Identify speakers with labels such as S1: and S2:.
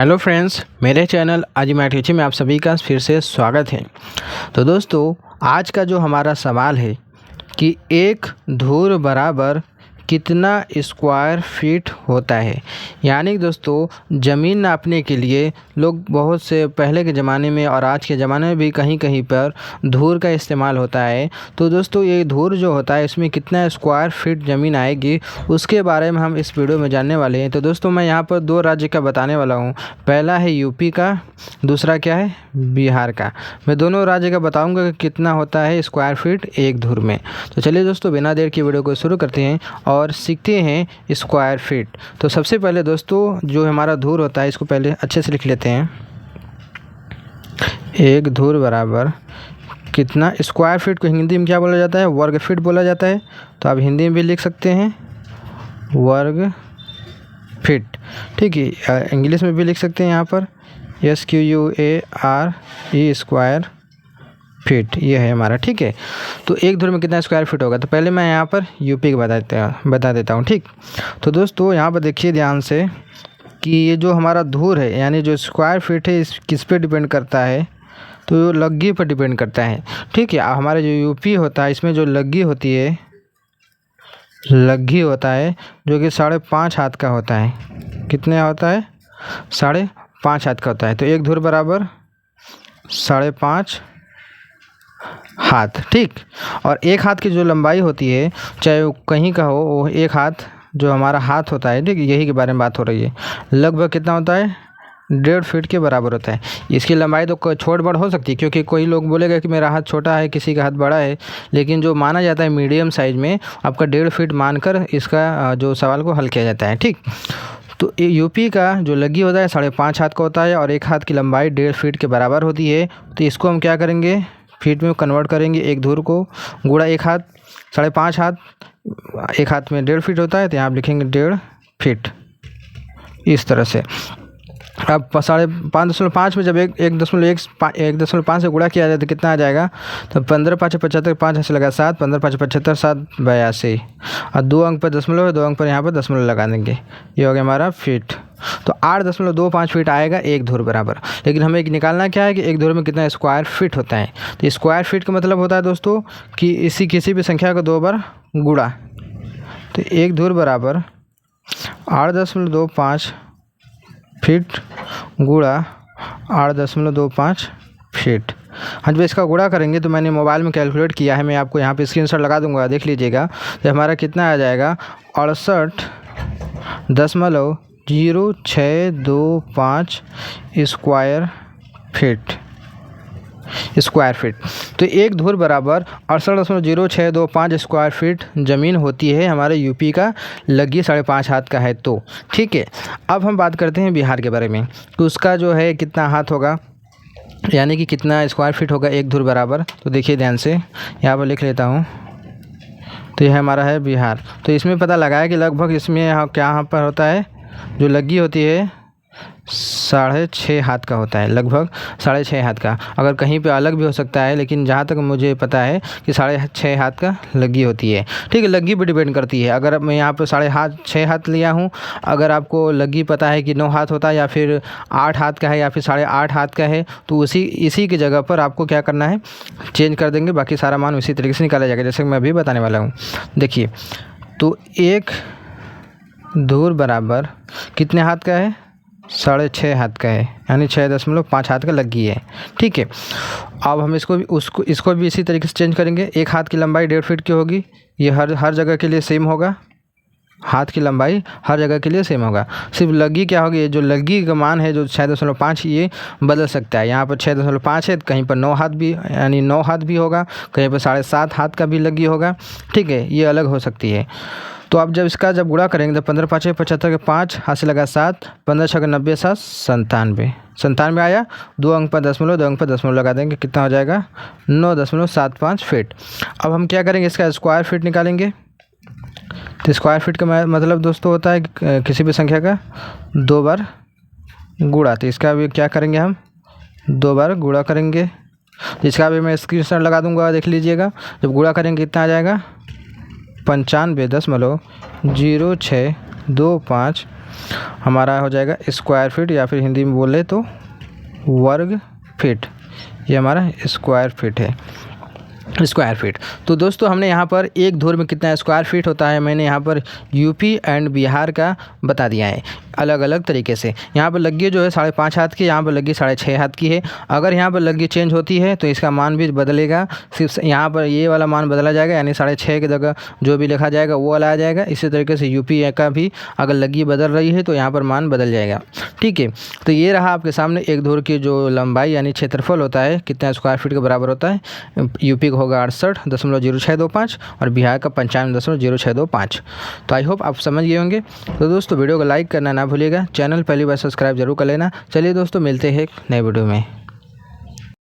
S1: Hello friends, मेरे channel आज math teaching में आप सभी का फिर से स्वागत है। तो दोस्तों, आज का जो हमारा सवाल है कि एक धूर बराबर कितना स्क्वायर फीट होता है। यानी दोस्तों, ज़मीन नापने के लिए लोग बहुत से पहले के ज़माने में और आज के ज़माने में भी कहीं कहीं पर धूर का इस्तेमाल होता है। तो दोस्तों, ये धूर जो होता है इसमें कितना स्क्वायर फीट ज़मीन आएगी उसके बारे में हम इस वीडियो में जानने वाले हैं। तो दोस्तों, मैं यहाँ पर दो राज्य का बताने वाला हूँ। पहला है यूपी का, दूसरा क्या है, बिहार का। मैं दोनों राज्य का बताऊँगा कि कितना होता है स्क्वायर फीट एक धूर में। तो चलिए दोस्तों, बिना देर की वीडियो को शुरू करते हैं और सीखते हैं स्क्वायर फीट। तो सबसे पहले दोस्तों, जो हमारा धूर होता है इसको पहले अच्छे से लिख लेते हैं। एक धूर बराबर कितना, स्क्वायर फीट को हिंदी में क्या बोला जाता है, वर्ग फीट बोला जाता है। तो आप हिंदी में भी लिख सकते हैं वर्ग फीट, ठीक है। इंग्लिश में भी लिख सकते हैं यहाँ पर SQUARE स्क्वायर फीट, ये है हमारा, ठीक है। तो एक धूर में कितना स्क्वायर फीट होगा, तो पहले मैं यहाँ पर यूपी का बता देता हूँ, ठीक। तो दोस्तों, यहाँ पर देखिए ध्यान से कि ये जो हमारा धूर है यानी जो स्क्वायर फीट है इस किस पे डिपेंड करता है, तो लग्गी पर डिपेंड करता है, ठीक है। हमारे जो यूपी होता है इसमें जो लग्गी होती है, लग्गी होता है जो कि 5.5 हाथ का होता है। कितने होता है, 5.5 हाथ का होता है। तो एक धूर बराबर 5.5 हाथ, ठीक। और एक हाथ की जो लंबाई होती है, चाहे वो कहीं का हो, वो एक हाथ जो हमारा हाथ होता है, ठीक, यही के बारे में बात हो रही है। लगभग कितना होता है, 1.5 फीट के बराबर होता है। इसकी लंबाई तो छोट बड़ हो सकती है, क्योंकि कोई लोग बोलेगा कि मेरा हाथ छोटा है, किसी का हाथ बड़ा है, लेकिन जो माना जाता है मीडियम साइज़ में आपका 1.5 फीट मानकर इसका जो सवाल को हल किया जाता है, ठीक। तो यूपी का जो लग्गी होता है 5.5 हाथ का होता है और एक हाथ की लंबाई 1.5 फीट के बराबर होती है। तो इसको हम क्या करेंगे, फीट में कन्वर्ट करेंगे। एक धूर को गुणा एक हाथ, 5.5 हाथ, एक हाथ में 1.5 फीट होता है, तो यहाँ आप लिखेंगे 1.5 फीट, इस तरह से। अब 5.5 में जब 1.5 से गुणा किया जाए तो कितना आ जाएगा, तो 15×5 = 75, 5 से लगा 7, 15×5 = 75, 7 82, और 2 अंक पर दशमलव है, 2 अंक पर यहाँ पर दशमलव लगा देंगे, ये हो गया हमारा फीट। तो 8.25 फीट आएगा एक धूर बराबर। लेकिन हमें निकालना क्या है कि एक धूर में कितना स्क्वायर फीट होता है। तो स्क्वायर फीट का मतलब होता है दोस्तों कि किसी भी संख्या को 2 बार गुणा। तो एक धूर बराबर 8.25 फीट गुणा 8.25 फीट। हाँ, जब इसका गुणा करेंगे तो मैंने मोबाइल में कैलकुलेट किया है, मैं आपको यहाँ पे स्क्रीनशॉट लगा दूंगा, देख लीजिएगा। तो हमारा कितना आ जाएगा, 68.0625 स्क्वायर फीट। तो एक धूर बराबर 68.0625 स्क्वायर फीट ज़मीन होती है हमारे यूपी का, लग्गी 5.5 हाथ का है। तो ठीक है, अब हम बात करते हैं बिहार के बारे में। तो उसका जो है कितना हाथ होगा, यानी कि कितना स्क्वायर फीट होगा एक धूर बराबर। तो देखिए ध्यान से, यहाँ पर लिख लेता हूँ। तो यह हमारा है बिहार। तो इसमें पता लगाया कि लगभग इसमें यहाँ पर होता है, जो लग्गी होती है 6.5 हाथ का होता है, लगभग 6.5 हाथ का। अगर कहीं पे अलग भी हो सकता है, लेकिन जहाँ तक मुझे पता है कि 6.5 हाथ का लग्गी होती है, ठीक है। लग्गी पे डिपेंड करती है। अगर मैं यहाँ पर 6.5 हाथ लिया हूँ, अगर आपको लग्गी पता है कि 9 हाथ होता है या फिर 8 हाथ का है या फिर 8.5 हाथ का है, तो इसी की जगह पर आपको क्या करना है, चेंज कर देंगे। बाकी सारा मान उसी तरीके से निकाला जाएगा जैसे मैं अभी बताने वाला हूँ। देखिए, तो एक धूर बराबर कितने हाथ का है, 6.5 हाथ का है, यानी 6.5 हाथ का लग्गी है, ठीक है। अब हम इसको भी इसी तरीके से चेंज करेंगे। एक हाथ की लंबाई 1.5 फीट की होगी, ये हर जगह के लिए सेम होगा। हाथ की लंबाई हर जगह के लिए सेम होगा। सिर्फ लग्गी क्या होगी, जो लग्गी का मान है जो 6.5, ये बदल सकता है। यहाँ पर 6.5 है, कहीं पर 9 हाथ भी, यानी 9 हाथ भी होगा, कहीं पर 7.5 हाथ का भी लग्गी होगा, ठीक है। ये अलग हो सकती है। तो आप जब गुणा करेंगे तो 15×5 = 75 के 5 हाथ से लगा 7, 15×6 = 90, 7 97 आया। 2 अंक पर दशमलव लगा देंगे, कितना हो जाएगा, 9.75 फीट। अब हम क्या करेंगे, इसका स्क्वायर फीट निकालेंगे। तो स्क्वायर फीट का मतलब दोस्तों होता है किसी भी संख्या का 2 बार गुणा। तो इसका भी क्या करेंगे, हम 2 बार गुणा करेंगे। इसका भी मैं स्क्रीनशॉट लगा दूंगा, देख लीजिएगा। जब गुणा करेंगे कितना आ जाएगा, 95.0625 हमारा हो जाएगा स्क्वायर फीट, या फिर हिंदी में बोले तो वर्ग फीट। ये हमारा स्क्वायर फीट है, स्क्वायर फीट। तो दोस्तों हमने यहाँ पर एक धुर में कितना स्क्वायर फीट होता है मैंने यहाँ पर यूपी एंड बिहार का बता दिया है अलग अलग तरीके से। यहाँ पर लग्गी जो है 5.5 हाथ की, यहाँ पर लग्गी 6.5 हाथ की है। अगर यहाँ पर लग्गी चेंज होती है तो इसका मान भी बदलेगा, सिर्फ यहाँ पर ये वाला मान बदला जाएगा, यानी 6.5 की जगह जो भी लिखा जाएगा वो वाला आ जाएगा। इसी तरीके से यूपी का भी अगर लग्गी बदल रही है तो यहाँ पर मान बदल जाएगा। ठीक है, तो ये रहा आपके सामने एक धुर की जो लंबाई यानी क्षेत्रफल होता है कितना स्क्वायर फीट के बराबर होता है। यूपी का होगा 68.0625 और बिहार का 95.0625। तो आई होप आप समझ गए होंगे। तो दोस्तों वीडियो को लाइक करना ना भूलिएगा, चैनल पहली बार सब्सक्राइब जरूर कर लेना। चलिए दोस्तों मिलते हैं एक नए वीडियो में।